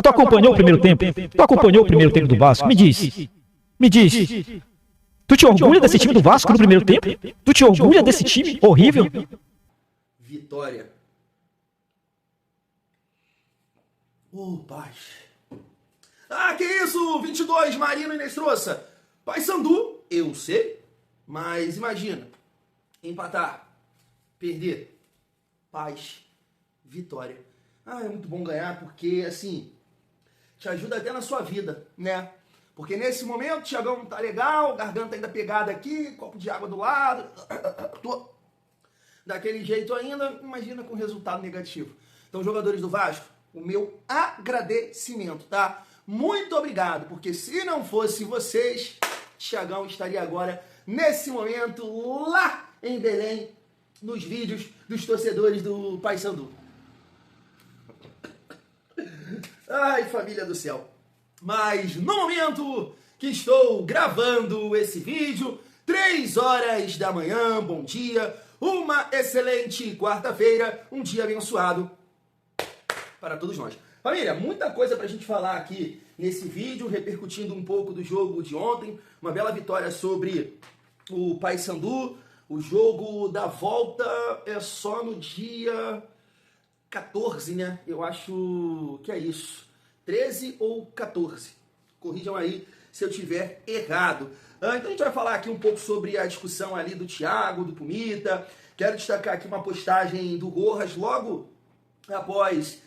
Tu acompanhou o primeiro tempo? Tu acompanhou o primeiro tempo do Vasco? Me diz. Me diz. Tu te orgulha desse time do Vasco no primeiro tempo? Tu te orgulha desse time horrível? Vitória. Paz. Ah, que isso? 22, Marino e Nestroça. Paysandu, eu sei. Mas imagina, empatar, perder, paz, vitória. Ah, é muito bom ganhar porque, assim, te ajuda até na sua vida, né? Porque nesse momento, o Thiagão não tá legal, garganta ainda pegada aqui, copo de água do lado, tô daquele jeito ainda, imagina com resultado negativo. Então, jogadores do Vasco, o meu agradecimento, tá? Muito obrigado, porque se não fosse vocês, Thiagão estaria agora, nesse momento, lá em Belém, nos vídeos dos torcedores do Paysandu. Ai, família do céu. Mas no momento que estou gravando esse vídeo, 3 horas da manhã, bom dia, uma excelente quarta-feira, um dia abençoado para todos nós. Família, muita coisa pra gente falar aqui nesse vídeo, repercutindo um pouco do jogo de ontem, uma bela vitória sobre o Paysandu. O jogo da volta é só no dia 14, né? Eu acho que é isso. 13 ou 14. Corrijam aí se eu tiver errado. Então a gente vai falar aqui um pouco sobre a discussão ali do Thiago, do Pumita. Quero destacar aqui uma postagem do Rojas logo após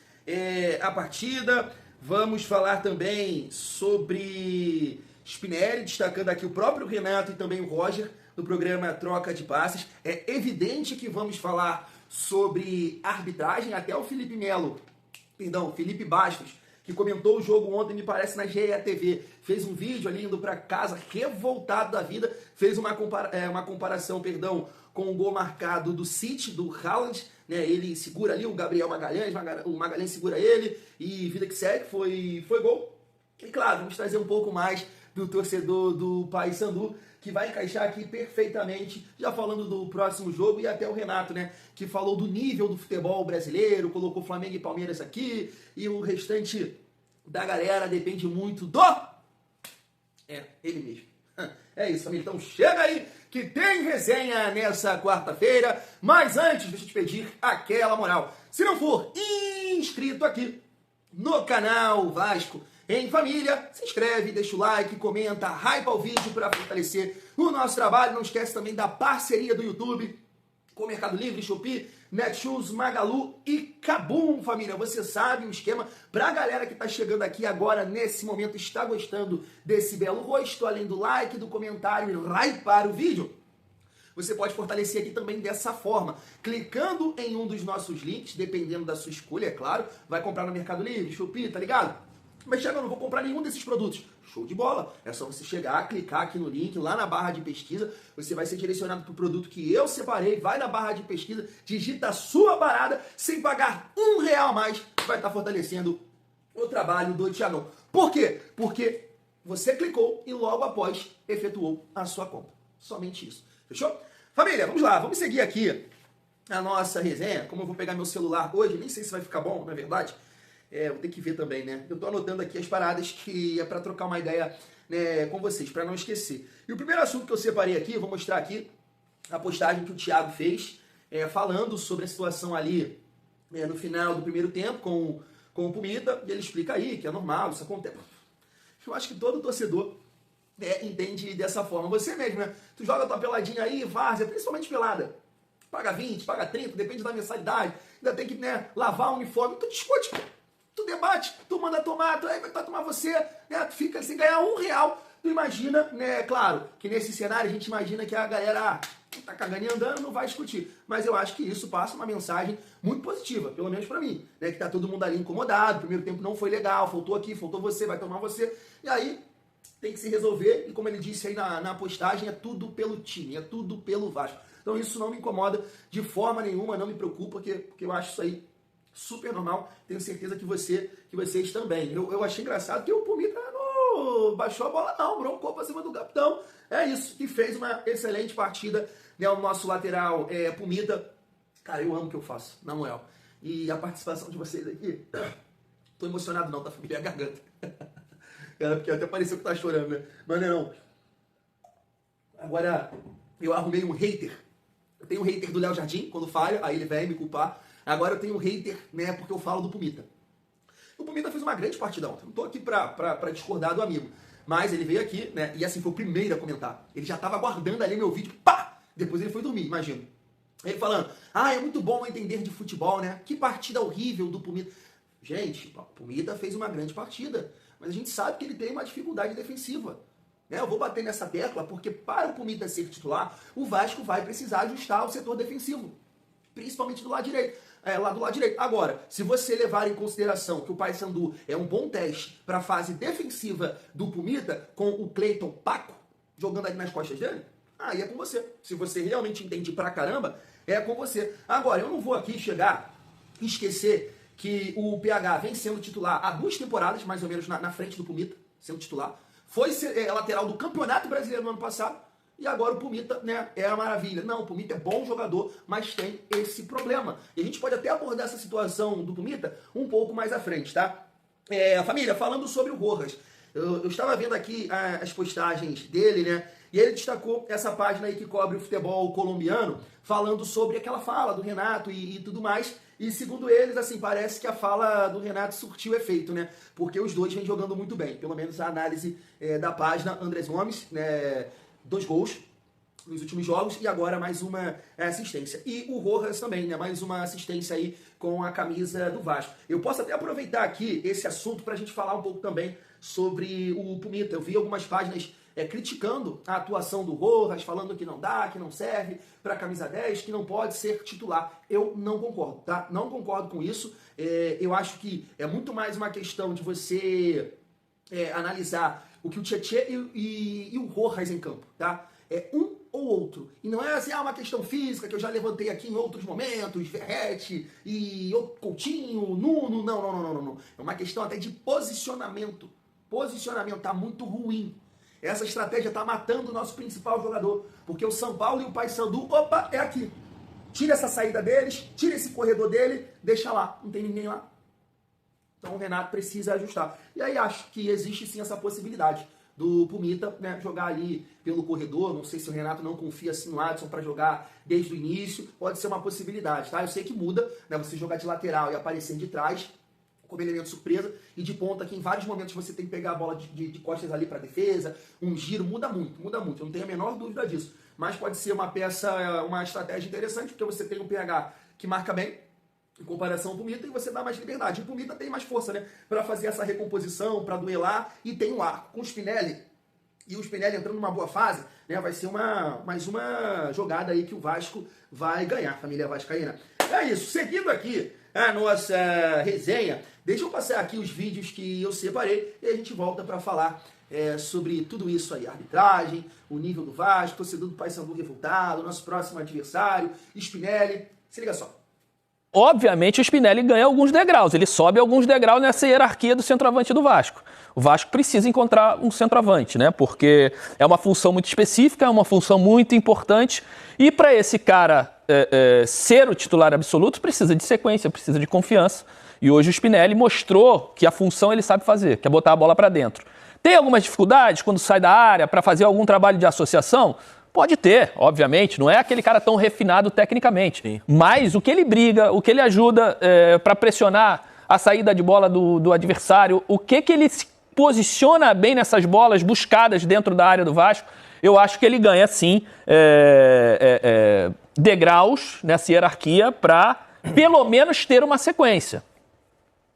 a partida. Vamos falar também sobre Spinelli, destacando aqui o próprio Renato e também o Roger do programa Troca de Passes. É evidente que vamos falar sobre arbitragem, até o Felipe Bastos, que comentou o jogo ontem, me parece, na GETV, fez um vídeo ali indo para casa revoltado da vida, fez uma comparação, com o gol marcado do City, do Haaland, né? Ele segura ali o Gabriel Magalhães, o Magalhães segura ele, e vida que segue, foi gol. E claro, vamos trazer um pouco mais do torcedor do Paysandu, que vai encaixar aqui perfeitamente, já falando do próximo jogo, e até o Renato, né, que falou do nível do futebol brasileiro, colocou Flamengo e Palmeiras aqui, e o restante da galera depende muito do... ele mesmo. É isso, família. Então chega aí, que tem resenha nessa quarta-feira, mas antes, deixa eu te pedir aquela moral. Se não for inscrito aqui no canal Vasco em Família, se inscreve, deixa o like, comenta, hypa o vídeo para fortalecer o nosso trabalho. Não esquece também da parceria do YouTube com Mercado Livre, Shopee, Netshoes, Magalu e Kabum, família. Você sabe o esquema. Pra galera que tá chegando aqui agora, nesse momento, está gostando desse belo rosto, além do like, do comentário e hypar o vídeo, você pode fortalecer aqui também dessa forma, clicando em um dos nossos links, dependendo da sua escolha, é claro. Vai comprar no Mercado Livre, Shopee, tá ligado? Mas, Thiago, eu não vou comprar nenhum desses produtos. Show de bola. É só você chegar, clicar aqui no link, lá na barra de pesquisa. Você vai ser direcionado para o produto que eu separei. Vai na barra de pesquisa, digita a sua parada, sem pagar R$1 a mais. Vai estar fortalecendo o trabalho do Thiagão. Por quê? Porque você clicou e logo após efetuou a sua compra. Somente isso. Fechou? Família, vamos lá. Vamos seguir aqui a nossa resenha. Como eu vou pegar meu celular hoje, nem sei se vai ficar bom, na verdade. Vou ter que ver também, né? Eu tô anotando aqui as paradas que é para trocar uma ideia, né, com vocês, para não esquecer. E o primeiro assunto que eu separei aqui, eu vou mostrar aqui a postagem que o Thiago fez, falando sobre a situação ali no final do primeiro tempo com o Pumita, e ele explica aí que é normal, isso acontece. Eu acho que todo torcedor entende dessa forma. Você mesmo, né? Tu joga tua peladinha aí, várzea, principalmente pelada. Paga 20, paga 30, depende da mensalidade. Ainda tem que, né, lavar o uniforme. Tu discute, tu debate, tu manda tomar, tu vai tomar você, né? Tu fica sem ganhar R$1. Tu imagina, né? Claro, que nesse cenário a gente imagina que a galera tá cagando e andando, não vai discutir. Mas eu acho que isso passa uma mensagem muito positiva, pelo menos pra mim, né? Que tá todo mundo ali incomodado, o primeiro tempo não foi legal, faltou aqui, faltou você, vai tomar você. E aí tem que se resolver, e como ele disse aí na postagem, é tudo pelo time, é tudo pelo Vasco. Então isso não me incomoda de forma nenhuma, não me preocupa, porque eu acho isso aí super normal, tenho certeza que vocês também. Eu achei engraçado que o Pumita não baixou a bola não, broncou pra cima do capitão. É isso, que fez uma excelente partida, né, o nosso lateral Pumita. Cara, eu amo o que eu faço, na moral. E a participação de vocês aqui, Tô emocionado não, tá, família? É a garganta. Porque até pareceu que tá chorando, né? Mas não. Agora, eu arrumei um hater. Eu tenho um hater do Léo Jardim, quando falha, aí ele vem me culpar. Agora eu tenho um hater, né, porque eu falo do Pumita. O Pumita fez uma grande partida ontem. Não tô aqui pra discordar do amigo. Mas ele veio aqui, né, e assim, foi o primeiro a comentar. Ele já tava aguardando ali meu vídeo, pá! Depois ele foi dormir, imagino. Ele falando, é muito bom não entender de futebol, né? Que partida horrível do Pumita. Gente, o Pumita fez uma grande partida, mas a gente sabe que ele tem uma dificuldade defensiva. Eu vou bater nessa tecla porque para o Pumita ser titular, o Vasco vai precisar ajustar o setor defensivo, principalmente do lado direito. Lá do lado direito. Agora, se você levar em consideração que o Paysandu é um bom teste para a fase defensiva do Pumita, com o Cleiton Paco jogando ali nas costas dele, aí é com você. Se você realmente entende pra caramba, é com você. Agora, eu não vou aqui chegar e esquecer que o PH vem sendo titular há 2 temporadas, mais ou menos, na frente do Pumita, sendo titular. Foi lateral do Campeonato Brasileiro no ano passado, e agora o Pumita, né, é a maravilha. Não, o Pumita é bom jogador, mas tem esse problema. E a gente pode até abordar essa situação do Pumita um pouco mais à frente, tá? Família, falando sobre o Rojas, eu estava vendo aqui as postagens dele, né? E ele destacou essa página aí que cobre o futebol colombiano, falando sobre aquela fala do Renato e tudo mais. E segundo eles, assim, parece que a fala do Renato surtiu efeito, né? Porque os dois vêm jogando muito bem. Pelo menos a análise da página, Andrés Gomes, né? 2 gols nos últimos jogos e agora mais uma assistência. E o Rojas também, né? Mais uma assistência aí com a camisa do Vasco. Eu posso até aproveitar aqui esse assunto para a gente falar um pouco também sobre o Pumita. Eu vi algumas páginas criticando a atuação do Rojas, falando que não dá, que não serve para a camisa 10, que não pode ser titular. Eu não concordo, tá? Não concordo com isso. Eu acho que é muito mais uma questão de você analisar o que o Tietê e o Rojas em campo, tá? É um ou outro. E não é assim, uma questão física que eu já levantei aqui em outros momentos, Verrete e Coutinho, Nuno, não. É uma questão até de posicionamento. Posicionamento tá muito ruim. Essa estratégia tá matando o nosso principal jogador, porque o São Paulo e o Paysandu, é aqui. Tira essa saída deles, tira esse corredor dele, deixa lá, não tem ninguém lá. Então o Renato precisa ajustar. E aí acho que existe sim essa possibilidade do Pumita, né, jogar ali pelo corredor. Não sei se o Renato não confia assim no Adson para jogar desde o início. Pode ser uma possibilidade, tá? Eu sei que muda, né, você jogar de lateral e aparecer de trás como elemento surpresa, e de ponta que em vários momentos você tem que pegar a bola de costas ali para defesa, um giro, muda muito, eu não tenho a menor dúvida disso. Mas pode ser uma peça, uma estratégia interessante, porque você tem um PH que marca bem, em comparação ao Pumita, e você dá mais liberdade. O Pumita tem mais força, né, para fazer essa recomposição, para duelar, e tem um arco. Com o Spinelli, e o Spinelli entrando numa boa fase, né, vai ser mais uma jogada aí que o Vasco vai ganhar, família vascaína. É isso, seguindo aqui a nossa resenha, deixa eu passar aqui os vídeos que eu separei, e a gente volta para falar sobre tudo isso aí, a arbitragem, o nível do Vasco, torcedor do Paysandu revoltado, nosso próximo adversário, Spinelli. Se liga só. Obviamente o Spinelli ganha alguns degraus, ele sobe alguns degraus nessa hierarquia do centroavante do Vasco. O Vasco precisa encontrar um centroavante, né? Porque é uma função muito específica, é uma função muito importante, e para esse cara ser o titular absoluto precisa de sequência, precisa de confiança. E hoje o Spinelli mostrou que a função ele sabe fazer, que é botar a bola para dentro. Tem algumas dificuldades quando sai da área para fazer algum trabalho de associação? Pode ter, obviamente, não é aquele cara tão refinado tecnicamente. Sim. Mas o que ele briga, o que ele ajuda para pressionar a saída de bola do adversário, o que ele se posiciona bem nessas bolas buscadas dentro da área do Vasco, eu acho que ele ganha, sim, degraus nessa hierarquia para, pelo menos, ter uma sequência.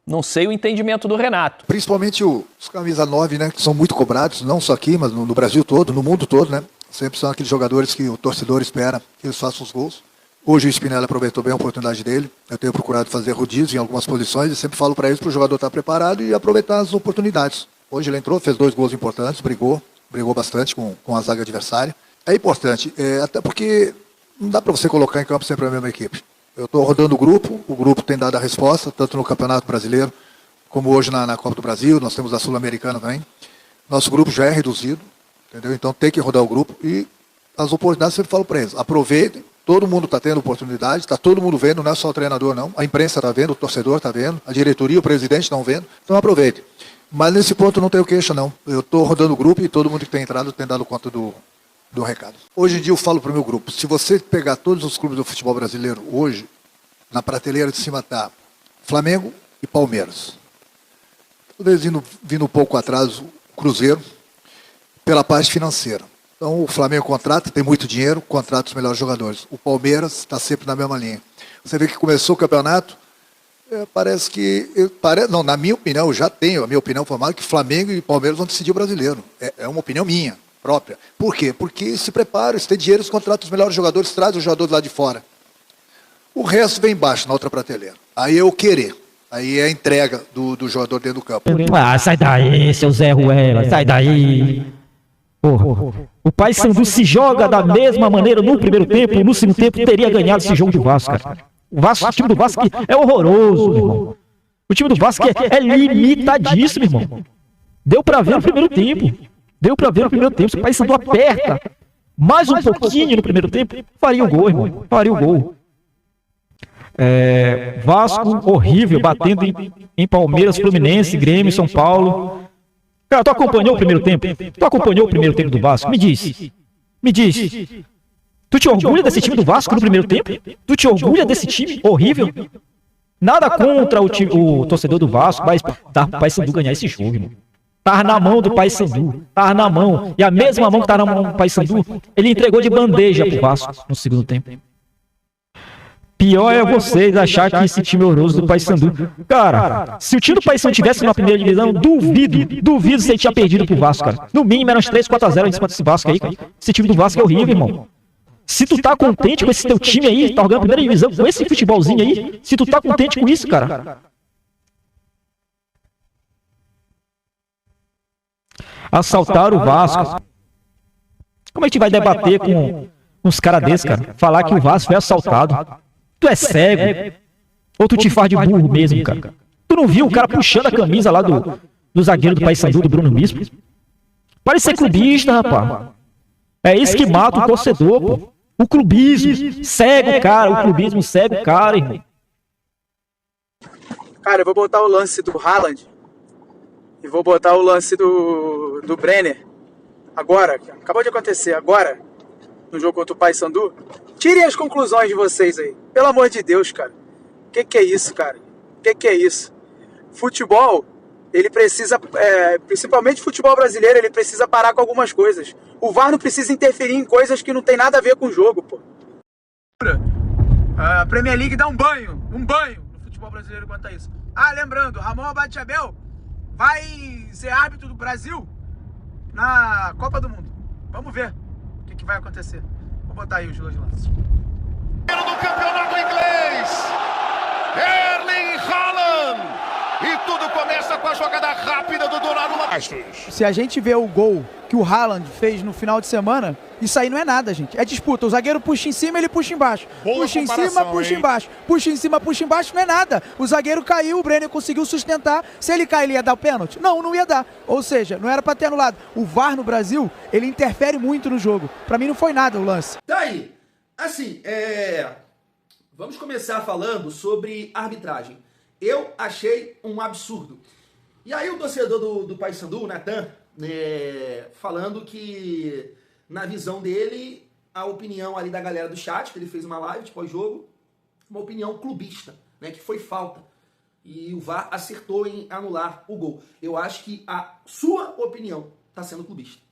Não sei o entendimento do Renato. Principalmente os camisa 9, né, que são muito cobrados, não só aqui, mas no Brasil todo, no mundo todo, né? Sempre são aqueles jogadores que o torcedor espera que eles façam os gols. Hoje o Spinelli aproveitou bem a oportunidade dele. Eu tenho procurado fazer rodízio em algumas posições e sempre falo para eles para o jogador estar preparado e aproveitar as oportunidades. Hoje ele entrou, fez 2 gols importantes, brigou bastante com a zaga adversária. É importante, até porque não dá para você colocar em campo sempre a mesma equipe. Eu estou rodando o grupo tem dado a resposta, tanto no Campeonato Brasileiro, como hoje na Copa do Brasil, nós temos a Sul-Americana também. Nosso grupo já é reduzido, entendeu? Então tem que rodar o grupo e as oportunidades eu sempre falo para eles, aproveitem Todo mundo está tendo oportunidade, está todo mundo vendo, não é só o treinador não. A imprensa está vendo, o torcedor está vendo, a diretoria, o presidente estão vendo. Então aproveite. Mas nesse ponto não tenho queixa não. Eu estou rodando o grupo e todo mundo que tem entrado tem dado conta do recado. Hoje em dia eu falo para o meu grupo, se você pegar todos os clubes do futebol brasileiro hoje, na prateleira de cima está Flamengo e Palmeiras. Talvez vindo um pouco atrás o Cruzeiro, pela parte financeira. Então o Flamengo contrata, tem muito dinheiro, contrata os melhores jogadores. O Palmeiras está sempre na mesma linha. Você vê que começou o campeonato, parece que... não, na minha opinião, eu já tenho a minha opinião formada que Flamengo e Palmeiras vão decidir o brasileiro. É uma opinião minha, própria. Por quê? Porque se preparam, se tem dinheiro, eles contratam os melhores jogadores, trazem os jogadores lá de fora. O resto vem embaixo, na outra prateleira. Aí é o querer. Aí é a entrega do jogador dentro do campo. Ah, sai daí, seu Zé Ruela, sai daí. Porra, o Paysandu se joga da mesma maneira no primeiro tempo, no segundo tempo teria ganhado esse jogo do Vasco, cara. O time do Vasco é horroroso, meu irmão. O time do Vasco é limitadíssimo, irmão. Deu pra ver no primeiro tempo. Se o Paysandu aperta mais um pouquinho no primeiro tempo, faria o gol, irmão. Faria o gol. Vasco horrível, batendo em Palmeiras, Fluminense, Grêmio, São Paulo. Cara, tu acompanhou o primeiro tempo? Tu acompanhou o primeiro tempo do Vasco? Me diz. Tu te orgulha desse time do Vasco no primeiro tempo? Tu te orgulha desse time horrível? Nada contra o torcedor do Vasco, mas dá pro Paysandu ganhar esse jogo, irmão. Tava na mão do Paysandu, tava na mão. E a mesma mão que tava na mão do Paysandu, ele entregou de bandeja pro Vasco no segundo tempo. Pior é vocês achar que esse time é horroroso do Paysandu. Cara, se o time do Paysandu tivesse na primeira divisão, duvido se ele tinha perdido pro Vasco, cara. No mínimo eram uns 3-4-0 em cima desse Vasco aí, cara. Esse time do Vasco é horrível, irmão. Se tu tá contente com esse teu time aí, tá jogando a primeira divisão, com esse futebolzinho aí, se tu tá contente com isso, cara. Assaltaram o Vasco. Como é que a gente vai debater com uns caras desses, cara? Falar que o Vasco foi assaltado. Tu é cego? Ou tu te faz de burro mesmo, cara? Tu não viu o cara puxando a camisa lá do zagueiro do Paysandu, do Bruno Bispo? Parece ser clubista, rapaz. É isso que mata o torcedor, pô. O clubismo cega o cara, o clubismo cega o cara, irmão. Cara, eu vou botar o lance do Haaland e vou botar o lance do Brenner. Agora, acabou de acontecer, agora, no jogo contra o Paysandu. Tirem as conclusões de vocês aí. Pelo amor de Deus, cara. Que é isso, cara? Que é isso? Futebol, ele precisa, principalmente futebol brasileiro, ele precisa parar com algumas coisas. O VAR não precisa interferir em coisas que não tem nada a ver com o jogo, pô. A Premier League dá um banho no futebol brasileiro quanto a isso. Ah, lembrando, Ramon Abate-Abel vai ser árbitro do Brasil na Copa do Mundo. Vamos ver o que vai acontecer. Vou botar aí os dois lances. Do campeonato inglês, Erling Haaland. E tudo começa com a jogada rápida do Donnarumma. Se a gente vê o gol que o Haaland fez no final de semana, isso aí não é nada, gente. É disputa. O zagueiro puxa em cima, ele puxa embaixo. Puxa em cima, puxa embaixo. Puxa em cima, puxa embaixo, não é nada. O zagueiro caiu, o Brenner conseguiu sustentar. Se ele cair, ele ia dar o pênalti? Não ia dar. Ou seja, não era pra ter anulado. O VAR no Brasil, ele interfere muito no jogo. Pra mim não foi nada o lance. Tá aí. Assim, vamos começar falando sobre arbitragem. Eu achei um absurdo. E aí o torcedor do Paysandu, o Natan, falando que, na visão dele, a opinião ali da galera do chat, que ele fez uma live de pós-jogo, uma opinião clubista, né, que foi falta. E o VAR acertou em anular o gol. Eu acho que a sua opinião está sendo clubista.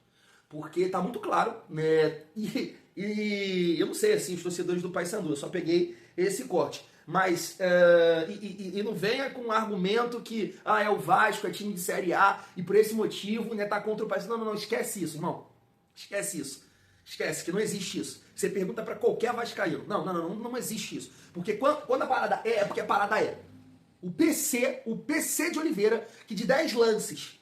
Porque tá muito claro, né? E eu não sei, assim, os torcedores do Paysandu, eu só peguei esse corte. Mas, não venha com um argumento que é o Vasco, é time de Série A, e por esse motivo, né, tá contra o Paysandu. Não, esquece isso, irmão. Esquece isso. Esquece que não existe isso. Você pergunta pra qualquer vascaíno. Não existe isso. Porque quando a parada é porque a parada é. O PC de Oliveira, que de 10 lances,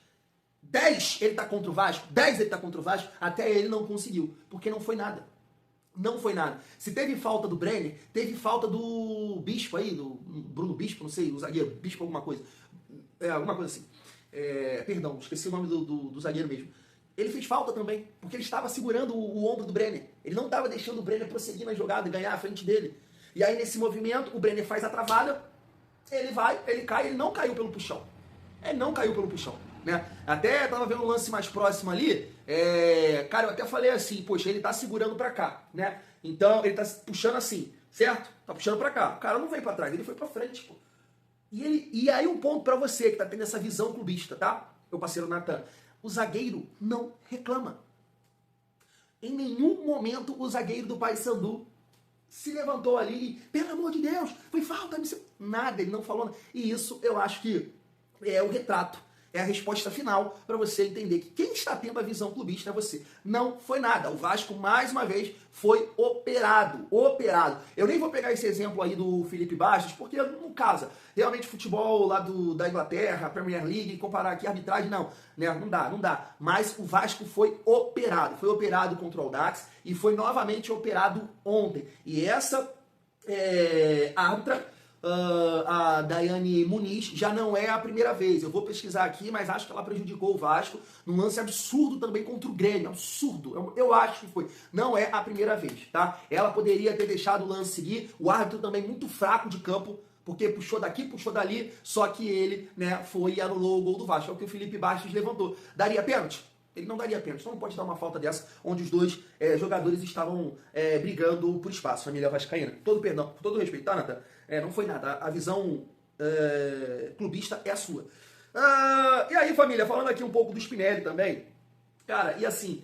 10 ele tá contra o Vasco, 10 ele tá contra o Vasco, até ele não conseguiu. Porque não foi nada. Não foi nada. Se teve falta do Brenner, teve falta do Bispo aí, do Bruno Bispo, não sei, o zagueiro, Bispo alguma coisa. Alguma coisa assim. Perdão, esqueci o nome do zagueiro mesmo. Ele fez falta também, porque ele estava segurando o ombro do Brenner. Ele não estava deixando o Brenner prosseguir na jogada e ganhar à frente dele. E aí, nesse movimento, o Brenner faz a travada, ele vai, ele cai, ele não caiu pelo puxão. Ele não caiu pelo puxão, né? Até tava vendo um lance mais próximo ali, cara, eu até falei assim, poxa, ele tá segurando pra cá, né? Então, ele tá puxando assim, certo? Tá puxando pra cá. O cara não veio pra trás, ele foi pra frente, pô. E aí um ponto pra você que tá tendo essa visão clubista, tá? Meu parceiro Nathan. O zagueiro não reclama. Em nenhum momento o zagueiro do Paysandu se levantou ali e, pelo amor de Deus, foi falta, nada, ele não falou nada. E isso eu acho que é o retrato, é a resposta final para você entender que quem está tendo a visão clubista é você. Não foi nada. O Vasco, mais uma vez, foi operado. Eu nem vou pegar esse exemplo aí do Felipe Bastos, porque não casa. Realmente, futebol lá da Inglaterra, a Premier League, comparar aqui a arbitragem, não. Né? Não dá. Mas o Vasco foi operado. Foi operado contra o Audax e foi novamente operado ontem. E essa árbitra, a Daiane Muniz, já não é a primeira vez. Eu vou pesquisar aqui, mas acho que ela prejudicou o Vasco num lance absurdo também contra o Grêmio. Absurdo. Eu acho que foi. Não é a primeira vez, tá? Ela poderia ter deixado o lance seguir. O árbitro também muito fraco de campo, porque puxou daqui, puxou dali, só que ele, né, foi e anulou o gol do Vasco. É o que o Felipe Bastos levantou. Daria pênalti? Ele não daria pênalti, então não pode dar uma falta dessa, onde os dois jogadores estavam brigando por espaço, família vascaína. Todo respeito, tá, Nathan? Não foi nada, a visão clubista é a sua. E aí, família, falando aqui um pouco do Spinelli também, cara, e assim,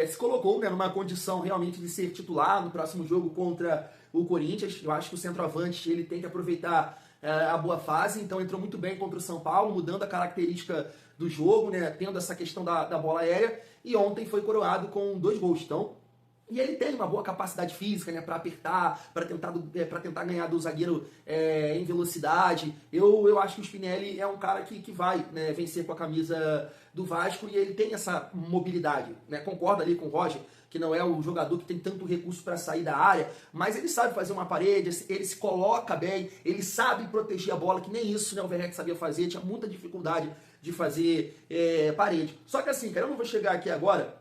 se colocou, né, numa condição realmente de ser titular no próximo jogo contra o Corinthians. Eu acho que o centroavante ele tem que aproveitar a boa fase, então entrou muito bem contra o São Paulo, mudando a característica do jogo, né, tendo essa questão da bola aérea, e ontem foi coroado com 2 gols. Então, e ele tem uma boa capacidade física, né, para apertar, para tentar ganhar do zagueiro em velocidade. Eu acho que o Spinelli é um cara que vai, né, vencer com a camisa do Vasco, e ele tem essa mobilidade, né? Concordo ali com o Roger, que não é o jogador que tem tanto recurso para sair da área, mas ele sabe fazer uma parede, ele se coloca bem, ele sabe proteger a bola, que nem isso, né, o Verrete sabia fazer, tinha muita dificuldade de fazer parede. Só que assim, cara, eu não vou chegar aqui agora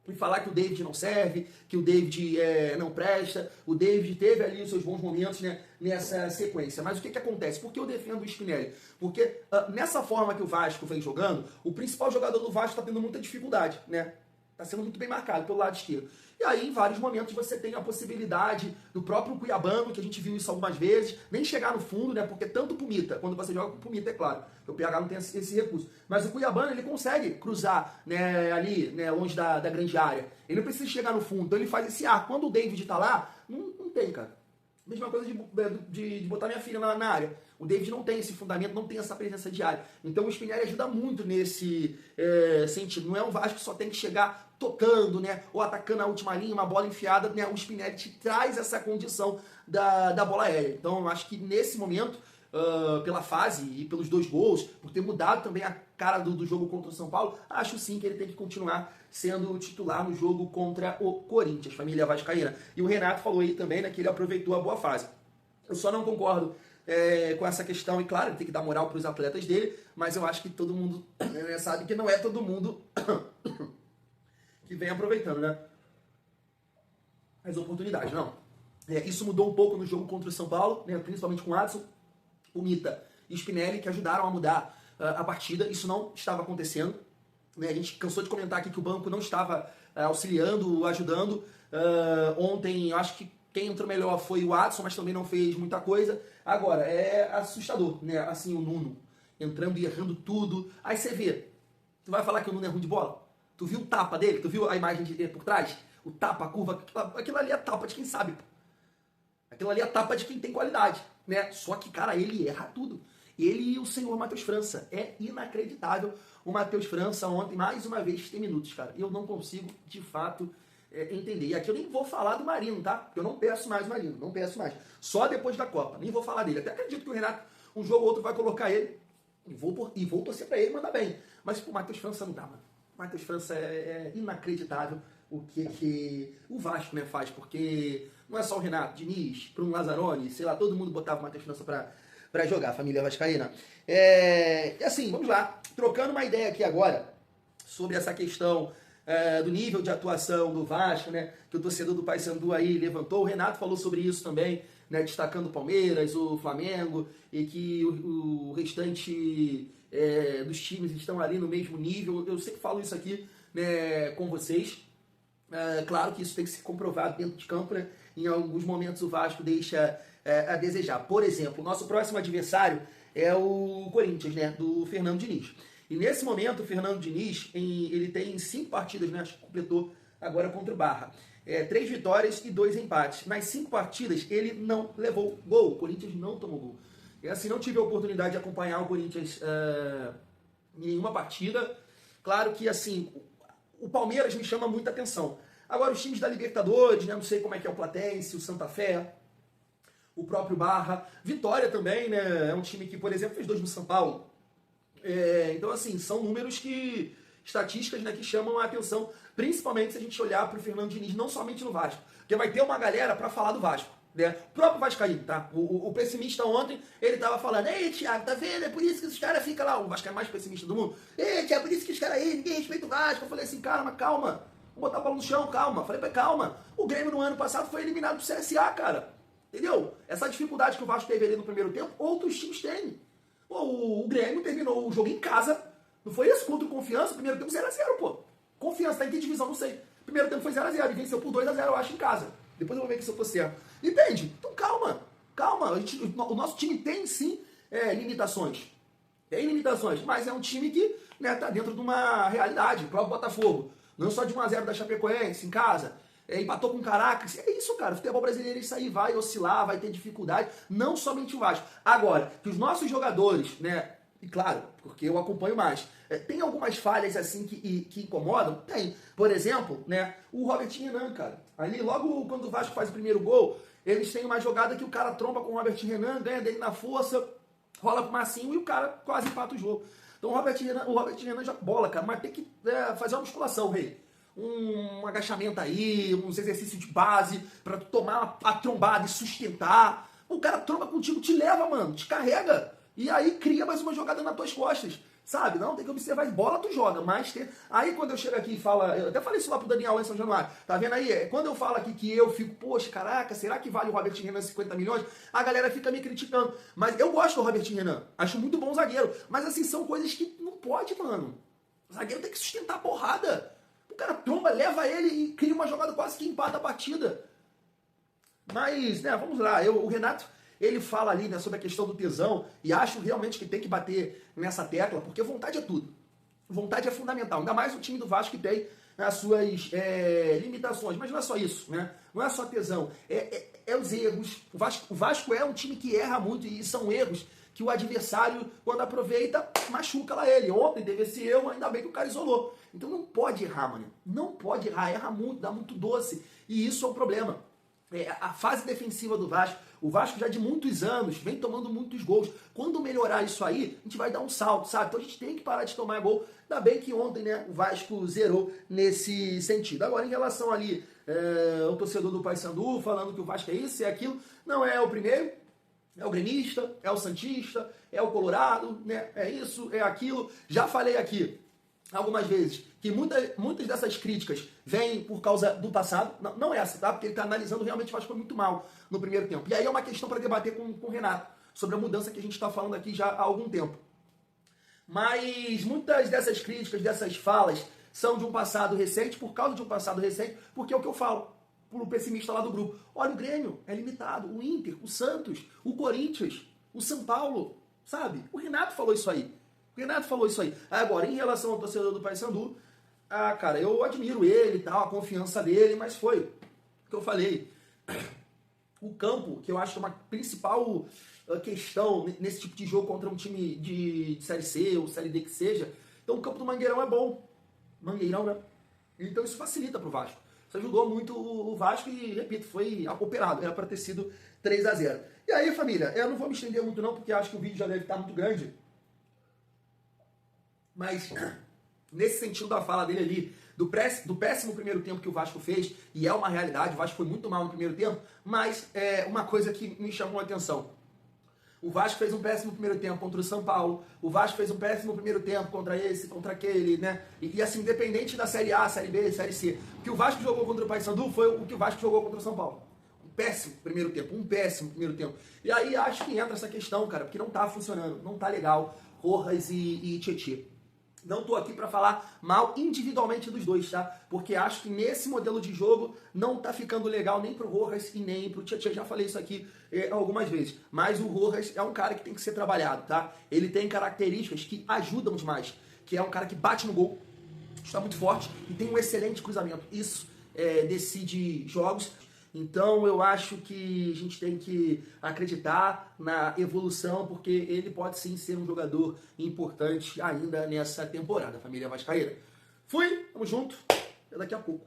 e falar que o David não serve, que o David não presta. O David teve ali os seus bons momentos, né, nessa sequência. Mas o que acontece? Por que eu defendo o Spinelli? Porque nessa forma que o Vasco vem jogando, o principal jogador do Vasco está tendo muita dificuldade, né? Está sendo muito bem marcado pelo lado esquerdo. E aí, em vários momentos, você tem a possibilidade do próprio Cuiabano, que a gente viu isso algumas vezes, nem chegar no fundo, né? Porque tanto o Pumita, quando você joga com o Pumita, é claro, que o PH não tem esse recurso. Mas o Cuiabano, ele consegue cruzar, né, ali, né, longe da grande área. Ele não precisa chegar no fundo, então ele faz esse ar. Quando o David tá lá, não tem, cara. Mesma coisa de botar minha filha na área. O David não tem esse fundamento, não tem essa presença diária. Então o Spinelli ajuda muito nesse sentido. Não é um Vasco que só tem que chegar tocando, né, ou atacando a última linha, uma bola enfiada, né? O Spinelli te traz essa condição da bola aérea. Então eu acho que nesse momento, pela fase e pelos 2 gols, por ter mudado também a cara do jogo contra o São Paulo, acho sim que ele tem que continuar sendo titular no jogo contra o Corinthians, família vascaína. E o Renato falou aí também, né, que ele aproveitou a boa fase. Eu só não concordo com essa questão, e claro, ele tem que dar moral para os atletas dele, mas eu acho que todo mundo sabe que não é todo mundo que vem aproveitando, né, as oportunidades, não. Isso mudou um pouco no jogo contra o São Paulo, né, principalmente com o Adson, o Mita e o Spinelli, que ajudaram a mudar a partida. Isso não estava acontecendo, né? A gente cansou de comentar aqui que o banco não estava auxiliando, ajudando. Ontem, eu acho que quem entrou melhor foi o Adson, mas também não fez muita coisa. Agora, é assustador, né? Assim, o Nuno entrando e errando tudo. Aí você vê, tu vai falar que o Nuno é ruim de bola? Tu viu o tapa dele? Tu viu a imagem por trás? O tapa, a curva, aquilo ali é tapa de quem sabe, pô. Aquilo ali é tapa de quem tem qualidade, né? Só que, cara, ele erra tudo. Ele e o senhor Matheus França. É inacreditável o Matheus França ontem, mais uma vez, tem minutos, cara. Eu não consigo, de fato, entender. E aqui eu nem vou falar do Marino, tá? Porque eu não peço mais o Marino, não peço mais. Só depois da Copa, nem vou falar dele. Até acredito que o Renato, um jogo ou outro, vai colocar ele e vou torcer pra ele mandar bem. Mas, pô, o Matheus França não dá, mano. O Matheus França é inacreditável o que o Vasco, né, faz, porque não é só o Renato, Diniz, Bruno Lazzaroni, sei lá, todo mundo botava o Matheus França pra jogar, família vascaína. E assim, vamos lá, trocando uma ideia aqui agora sobre essa questão do nível de atuação do Vasco, né, que o torcedor do Paysandu aí levantou. O Renato falou sobre isso também, né, destacando o Palmeiras, o Flamengo, e que o restante dos times estão ali no mesmo nível. Eu sempre falo isso aqui, né, com vocês. Claro que isso tem que ser comprovado dentro de campo, né? Em alguns momentos o Vasco deixa a desejar. Por exemplo, o nosso próximo adversário é o Corinthians, né, do Fernando Diniz. E nesse momento o Fernando Diniz ele tem 5 partidas, né, acho que completou agora contra o Barra. 3 vitórias e 2 empates. Nas 5 partidas ele não levou gol. O Corinthians não tomou gol. E assim, não tive a oportunidade de acompanhar o Corinthians em nenhuma partida. Claro que assim, o Palmeiras me chama muita atenção. Agora os times da Libertadores, né, não sei como é que é o Platense, o Santa Fé, o próprio Barra. Vitória também, né, é um time que, por exemplo, fez 2 no São Paulo. Então assim, são números estatísticas, né, que chamam a atenção, principalmente se a gente olhar para o Fernando Diniz, não somente no Vasco, porque vai ter uma galera para falar do Vasco, né? O próprio Vascaíno, tá? O pessimista ontem, ele tava falando: ei, Thiago, tá vendo? É por isso que os caras ficam lá. O Vasco é mais pessimista do mundo. Ei, Thiago, é por isso que os caras aí, ninguém respeita o Vasco. Eu falei assim, cara, mas calma. Vou botar a bola no chão, calma. Falei, calma. O Grêmio no ano passado foi eliminado do CSA, cara. Entendeu? Essa dificuldade que o Vasco teve ali no primeiro tempo, outros times têm. Pô, o Grêmio terminou o jogo em casa. Não foi isso? Contra o Confiança, primeiro tempo 0x0, pô. Confiança, tá em que divisão? Não sei. Primeiro tempo foi 0x0 e venceu por 2x0, eu acho, em casa. Depois eu vou ver aqui se eu tô certo. Entende? Então calma. O nosso time tem sim limitações. Tem limitações, mas é um time que, né, tá dentro de uma realidade. O próprio Botafogo. Não só de 1x0 da Chapecoense em casa. Empatou com o Caracas. É isso, cara. O futebol brasileiro, isso aí vai oscilar, vai ter dificuldade. Não somente o Vasco. Agora, que os nossos jogadores, né? E claro, porque eu acompanho mais. Tem algumas falhas assim que incomodam? Tem. Por exemplo, né, o Robertinho Renan, cara. Ali, logo quando o Vasco faz o primeiro gol, eles têm uma jogada que o cara tromba com o Robertinho Renan, ganha dele na força, rola pro Marcinho e o cara quase empata o jogo. Então o Robertinho Renan joga bola, cara, mas tem que fazer uma musculação, rei. Um agachamento aí, uns exercícios de base pra tu tomar a trombada e sustentar. O cara tromba contigo, te leva, mano, te carrega. E aí cria mais uma jogada nas tuas costas, sabe? Não, tem que observar, bola tu joga, mas tem... Aí quando eu chego aqui e falo, eu até falei isso lá pro Daniel em São Januário, tá vendo aí? Quando eu falo aqui que eu fico, poxa, caraca, será que vale o Robertinho Renan 50 milhões? A galera fica me criticando. Mas eu gosto do Robertinho Renan, acho muito bom zagueiro. Mas assim, são coisas que não pode, mano. O zagueiro tem que sustentar a porrada. O cara tromba, leva ele e cria uma jogada quase que empata a partida. Mas, né, vamos lá, o Renato... Ele fala ali, né, sobre a questão do tesão, e acho realmente que tem que bater nessa tecla, porque vontade é tudo. Vontade é fundamental. Ainda mais o time do Vasco que tem as suas limitações. Mas não é só isso, né? Não é só tesão. É os erros. O Vasco é um time que erra muito, e são erros que o adversário, quando aproveita, machuca lá ele. Ontem teve esse erro, ainda bem que o cara isolou. Então não pode errar, mano. Não pode errar. Erra muito, dá muito doce. E isso é um problema. A fase defensiva do Vasco, o Vasco já de muitos anos vem tomando muitos gols. Quando melhorar isso aí, a gente vai dar um salto, sabe? Então a gente tem que parar de tomar gol. Ainda bem que ontem, né, o Vasco zerou nesse sentido. Agora, em relação ali ao torcedor do Paysandu falando que o Vasco é isso, é aquilo, não é o primeiro, é o gremista, é o santista, é o colorado, né? É isso, é aquilo. Já falei aqui algumas vezes que muitas dessas críticas vêm por causa do passado, não essa, tá? Porque ele está analisando realmente o Vasco foi muito mal no primeiro tempo. E aí é uma questão para debater com o Renato, sobre a mudança que a gente está falando aqui já há algum tempo. Mas muitas dessas críticas, dessas falas, são de um passado recente, por causa de um passado recente, porque é o que eu falo pro pessimista lá do grupo. Olha, o Grêmio é limitado, o Inter, o Santos, o Corinthians, o São Paulo, sabe? O Renato falou isso aí. Agora, em relação ao torcedor do Paysandu, cara, eu admiro ele e tal, a confiança dele, mas foi o que eu falei. O campo, que eu acho que é uma principal questão nesse tipo de jogo contra um time de Série C ou Série D que seja, então o campo do Mangueirão é bom. Mangueirão, né? Então isso facilita pro Vasco. Isso ajudou muito o Vasco e, repito, foi operado. Era para ter sido 3x0. E aí, família, eu não vou me estender muito não, porque acho que o vídeo já deve estar muito grande. Mas, nesse sentido da fala dele ali, do péssimo primeiro tempo que o Vasco fez, e é uma realidade, o Vasco foi muito mal no primeiro tempo, mas uma coisa que me chamou a atenção. O Vasco fez um péssimo primeiro tempo contra o São Paulo. O Vasco fez um péssimo primeiro tempo contra esse, contra aquele, né? E assim, independente da Série A, Série B, Série C. O que o Vasco jogou contra o Paysandu foi o que o Vasco jogou contra o São Paulo. Um péssimo primeiro tempo. E aí acho que entra essa questão, cara, porque não tá funcionando, não tá legal. Rojas e Tietê. Não tô aqui para falar mal individualmente dos dois, tá? Porque acho que nesse modelo de jogo não tá ficando legal nem pro Rojas e nem pro Tietê. Já falei isso aqui algumas vezes. Mas o Rojas é um cara que tem que ser trabalhado, tá? Ele tem características que ajudam demais. Que é um cara que bate no gol, está muito forte e tem um excelente cruzamento. Isso decide jogos. Então eu acho que a gente tem que acreditar na evolução, porque ele pode sim ser um jogador importante ainda nessa temporada, família vascaína. Fui, tamo junto, até daqui a pouco.